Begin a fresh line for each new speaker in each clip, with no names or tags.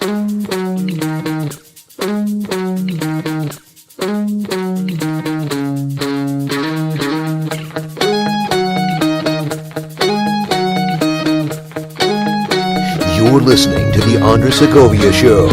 You're listening to the Segovia Show.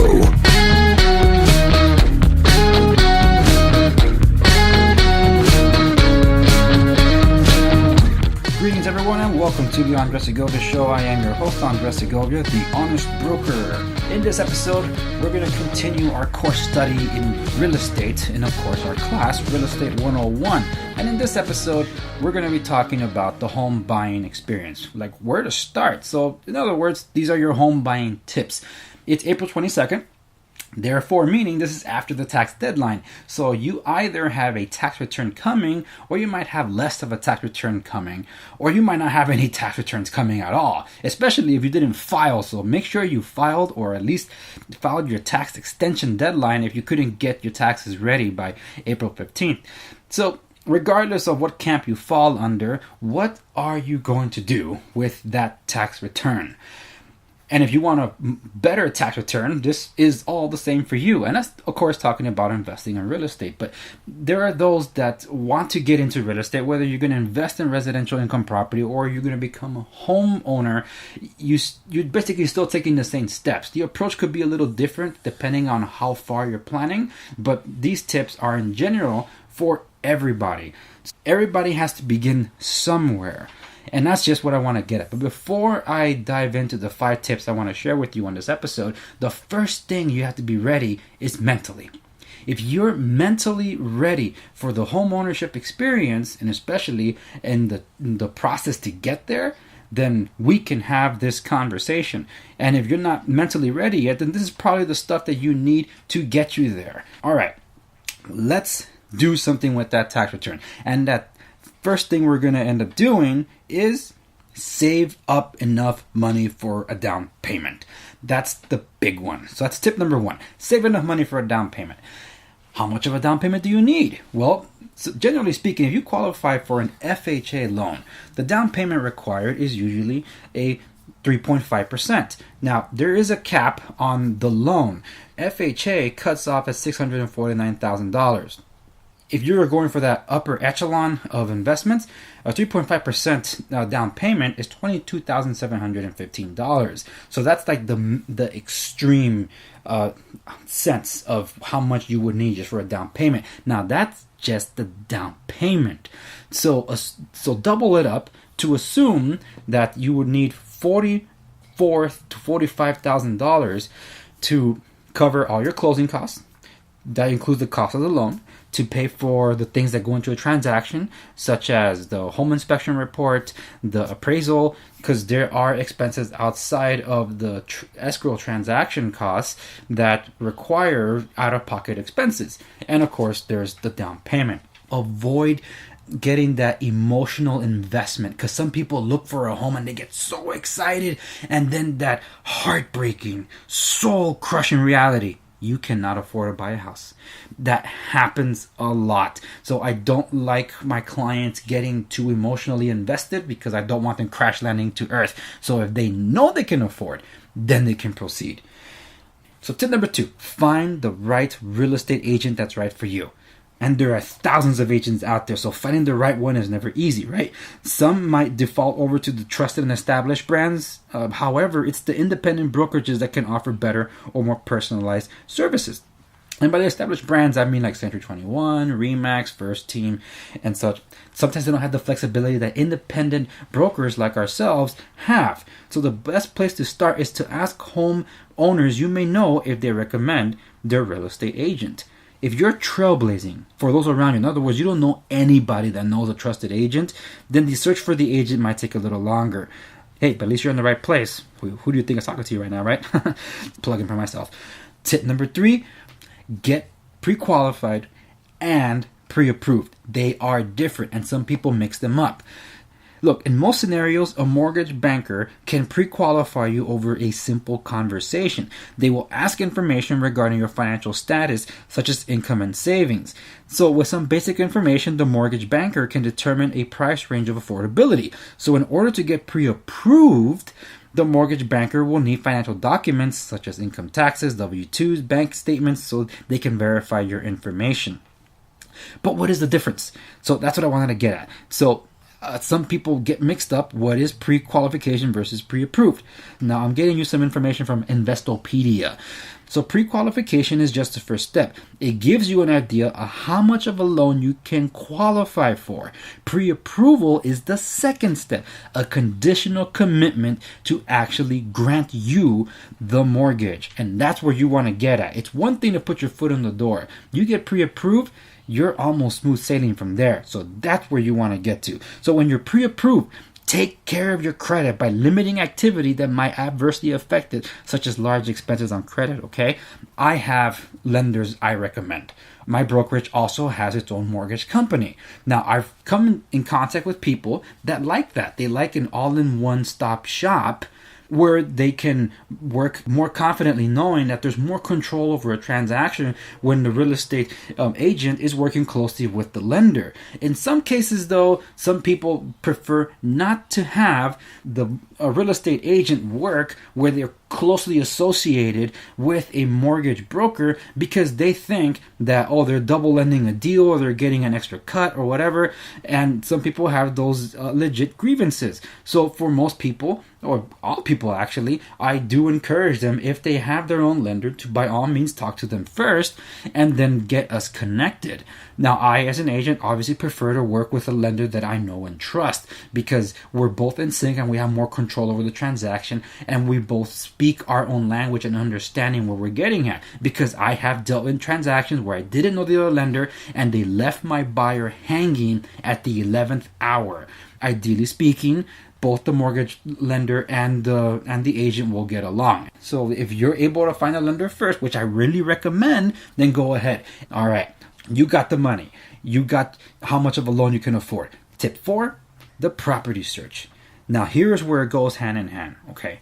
Greetings, everyone, and welcome to the Segovia Show. I am your host, Segovia, the honest broker. In this episode, we're going to continue our course study in real estate, and of course, our class, Real Estate 101. And in this episode, we're going to be talking about the home buying experience, like where to start. So, in other words, these are your home buying tips. It's April 22nd. Therefore, meaning this is after the tax deadline. So you either have a tax return coming, or you might have less of a tax return coming, or you might not have any tax returns coming at all, especially if you didn't file. So make sure you filed, or at least filed your tax extension deadline if you couldn't get your taxes ready by April 15th. So regardless of what camp you fall under, what are you going to do with that tax return? And if you want a better tax return, this is all the same for you. And that's, of course, talking about investing in real estate. But there are those that want to get into real estate, whether you're going to invest in residential income property or you're going to become a homeowner, you're basically still taking the same steps. The approach could be a little different depending on how far you're planning. But these tips are in general for everybody. Everybody has to begin somewhere. And that's just what I want to get at. But before I dive into the 5 tips I want to share with you on this episode, the first thing you have to be ready is mentally. If you're mentally ready for the home ownership experience, and especially in the process to get there, then we can have this conversation. And if you're not mentally ready yet, then this is probably the stuff that you need to get you there. All right, let's do something with that tax return. And that first thing we're going to end up doing is save up enough money for a down payment. That's the big one. So that's tip number 1. Save enough money for a down payment. How much of a down payment do you need? Well, so generally speaking, if you qualify for an FHA loan, the down payment required is usually a 3.5%. Now, there is a cap on the loan. FHA cuts off at $649,000. If you're going for that upper echelon of investments, a 3.5% down payment is $22,715. So that's like the extreme sense of how much you would need just for a down payment. Now that's just the down payment. So double it up to assume that you would need $44,000 to $45,000 to cover all your closing costs. That includes the cost of the loan, to pay for the things that go into a transaction, such as the home inspection report, the appraisal, because there are expenses outside of the escrow transaction costs that require out-of-pocket expenses. And of course, there's the down payment. Avoid getting that emotional investment, because some people look for a home and they get so excited, and then that heartbreaking, soul-crushing reality: you cannot afford to buy a house. That happens a lot. So I don't like my clients getting too emotionally invested, because I don't want them crash landing to earth. So if they know they can afford, then they can proceed. So tip number 2, find the right real estate agent that's right for you. And there are thousands of agents out there, so finding the right one is never easy, right? Some might default over to the trusted and established brands. However, it's the independent brokerages that can offer better or more personalized services. And by the established brands, I mean like Century 21, Remax, First Team, and such. Sometimes they don't have the flexibility that independent brokers like ourselves have. So the best place to start is to ask home owners you may know if they recommend their real estate agent. If you're trailblazing for those around you, in other words, you don't know anybody that knows a trusted agent, then the search for the agent might take a little longer. Hey, but at least you're in the right place. Who do you think is talking to you right now, right? Plugging for myself. Tip number 3, get pre-qualified and pre-approved. They are different, and some people mix them up. Look, in most scenarios, a mortgage banker can pre-qualify you over a simple conversation. They will ask information regarding your financial status, such as income and savings. So with some basic information, the mortgage banker can determine a price range of affordability. So in order to get pre-approved, the mortgage banker will need financial documents such as income taxes, W-2s, bank statements, so they can verify your information. But what is the difference? So that's what I wanted to get at. So some people get mixed up what is pre-qualification versus pre-approved. Now I'm getting you some information from Investopedia. So pre-qualification is just the first step. It gives you an idea of how much of a loan you can qualify for. Pre-approval is the second step, a conditional commitment to actually grant you the mortgage. And that's where you want to get at. It's one thing to put your foot in the door. You get pre-approved, you're almost smooth sailing from there. So that's where you want to get to. So when you're pre-approved, take care of your credit by limiting activity that might adversely affect it, such as large expenses on credit, okay? I have lenders I recommend. My brokerage also has its own mortgage company. Now, I've come in contact with people that like that. They like an all-in-one stop shop where they can work more confidently knowing that there's more control over a transaction when the real estate agent is working closely with the lender. In some cases, though, some people prefer not to have the real estate agent work where they're closely associated with a mortgage broker because they think that, oh, they're double lending a deal or they're getting an extra cut or whatever. And some people have those legit grievances. So for most people, or all people actually, I do encourage them, if they have their own lender, to by all means talk to them first and then get us connected. Now, I as an agent obviously prefer to work with a lender that I know and trust because we're both in sync and we have more control over the transaction and we both speak our own language and understanding where we're getting at, because I have dealt in transactions where I didn't know the other lender and they left my buyer hanging at the 11th hour. Ideally speaking, both the mortgage lender and the agent will get along. So if you're able to find a lender first, which I really recommend, then go ahead. All right, you got the money. You got how much of a loan you can afford. Tip 4, the property search. Now here's where it goes hand in hand. Okay,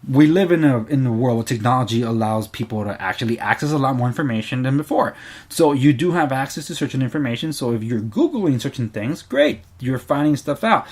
we live in a world where technology allows people to actually access a lot more information than before. So you do have access to certain information. So if you're Googling certain things, great, you're finding stuff out.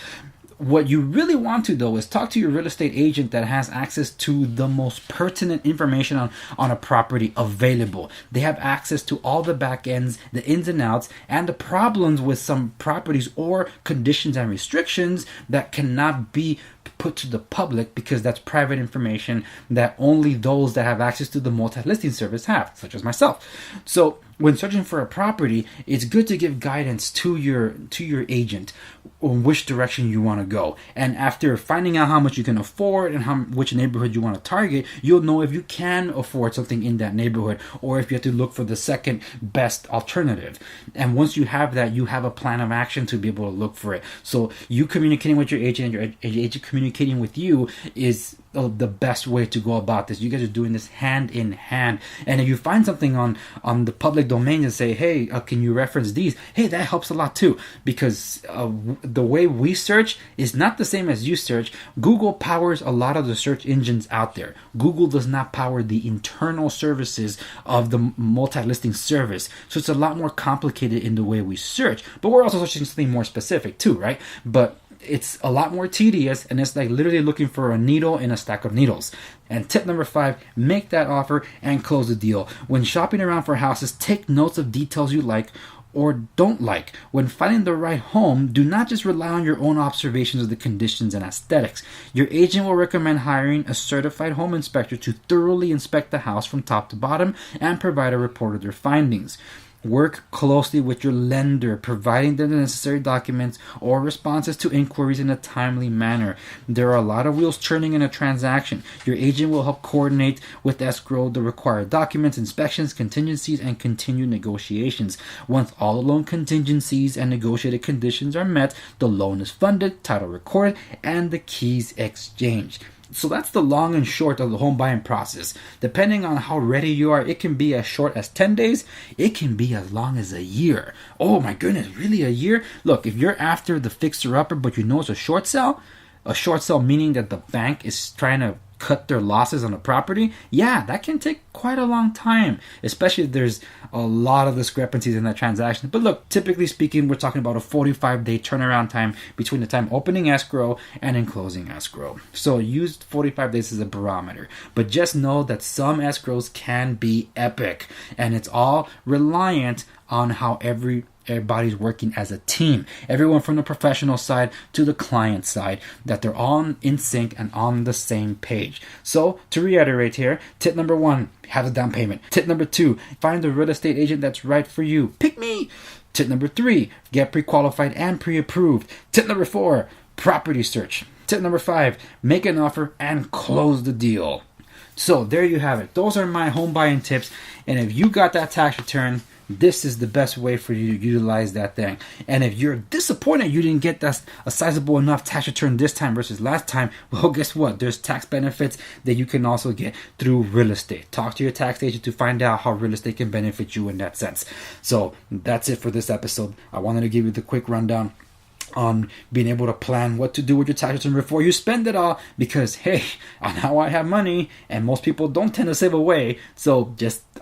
What you really want to, though, is talk to your real estate agent that has access to the most pertinent information on a property available. They have access to all the back ends, the ins and outs, and the problems with some properties or conditions and restrictions that cannot be put to the public because that's private information that only those that have access to the multi-listing service have, such as myself. So when searching for a property, it's good to give guidance to your agent on which direction you want to go. And after finding out how much you can afford and which neighborhood you want to target, you'll know if you can afford something in that neighborhood or if you have to look for the second best alternative. And once you have that, you have a plan of action to be able to look for it. So you communicating with your agent and your agent communicating with you is the best way to go about this. You guys are doing this hand in hand. And if you find something on the public domain and say, hey, can you reference these? Hey, that helps a lot too, because the way we search is not the same as you search. Google powers a lot of the search engines out there. Google does not power the internal services of the multi-listing service. So it's a lot more complicated in the way we search, but we're also searching something more specific too, right? But it's a lot more tedious, and it's like literally looking for a needle in a stack of needles. And tip number 5, make that offer and close the deal. When shopping around for houses, take notes of details you like or don't like. When finding the right home, do not just rely on your own observations of the conditions and aesthetics. Your agent will recommend hiring a certified home inspector to thoroughly inspect the house from top to bottom and provide a report of their findings. Work closely with your lender, providing them the necessary documents or responses to inquiries in a timely manner. There are a lot of wheels turning in a transaction. Your agent will help coordinate with escrow the required documents, inspections, contingencies, and continued negotiations. Once all the loan contingencies and negotiated conditions are met, the loan is funded, title recorded, and the keys exchanged. So that's the long and short of the home buying process. Depending on how ready you are, it can be as short as 10 days. It can be as long as a year. Oh my goodness, really a year? Look, if you're after the fixer-upper but you know it's a short sale meaning that the bank is trying to cut their losses on a property, yeah, that can take quite a long time, especially if there's a lot of discrepancies in that transaction. But look, typically speaking, we're talking about a 45-day turnaround time between the time opening escrow and in closing escrow. So use 45 days as a barometer. But just know that some escrows can be epic, and it's all reliant on how everybody's working as a team. Everyone from the professional side to the client side, that they're all in sync and on the same page. So to reiterate here, tip number 1, have a down payment. Tip number 2, find a real estate agent that's right for you. Pick me. Tip number 3, get pre-qualified and pre-approved. Tip number 4, property search. Tip number 5, make an offer and close the deal. So there you have it. Those are my home buying tips. And if you got that tax return, this is the best way for you to utilize that thing. And if you're disappointed you didn't get a sizable enough tax return this time versus last time, well, guess what? There's tax benefits that you can also get through real estate. Talk to your tax agent to find out how real estate can benefit you in that sense. So that's it for this episode. I wanted to give you the quick rundown on being able to plan what to do with your tax return before you spend it all, because hey, now I have money and most people don't tend to save away. So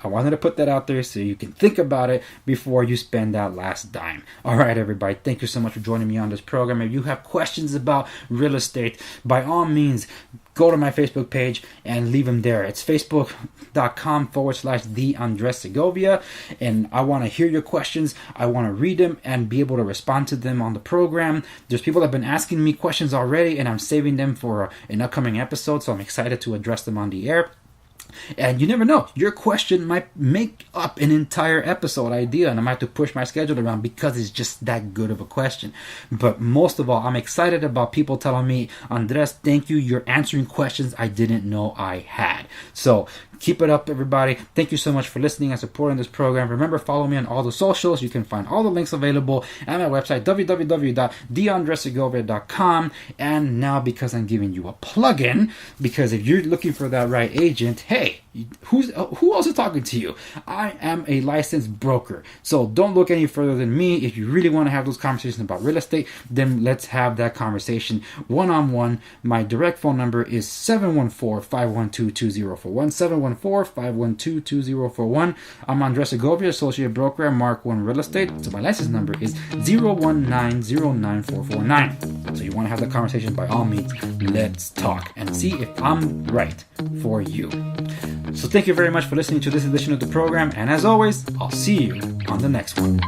I wanted to put that out there so you can think about it before you spend that last dime. All right, everybody, thank you so much for joining me on this program. If you have questions about real estate, by all means, go to my Facebook page and leave them there. It's facebook.com/the Andres Segovia. And I want to hear your questions. I want to read them and be able to respond to them on the program. There's people that have been asking me questions already, and I'm saving them for an upcoming episode. So I'm excited to address them on the air. And you never know, your question might make up an entire episode idea, and I might have to push my schedule around because it's just that good of a question. But most of all, I'm excited about people telling me, Andres, thank you, you're answering questions I didn't know I had. So keep it up, everybody. Thank you so much for listening and supporting this program. Remember, follow me on all the socials. You can find all the links available at my website, www.theandresegovia.com. And now, because I'm giving you a plug-in, because if you're looking for that right agent, hey, who else is talking to you? I am a licensed broker. So don't look any further than me. If you really want to have those conversations about real estate, then let's have that conversation one-on-one. My direct phone number is 714-512-2041, 714-512-2041. I'm Andres Segovia, associate broker at Mark 1 Real Estate. So my license number is 019094449. So you want to have that conversation, by all means, let's talk and see if I'm right for you. So thank you very much for listening to this edition of the program, and as always, I'll see you on the next one.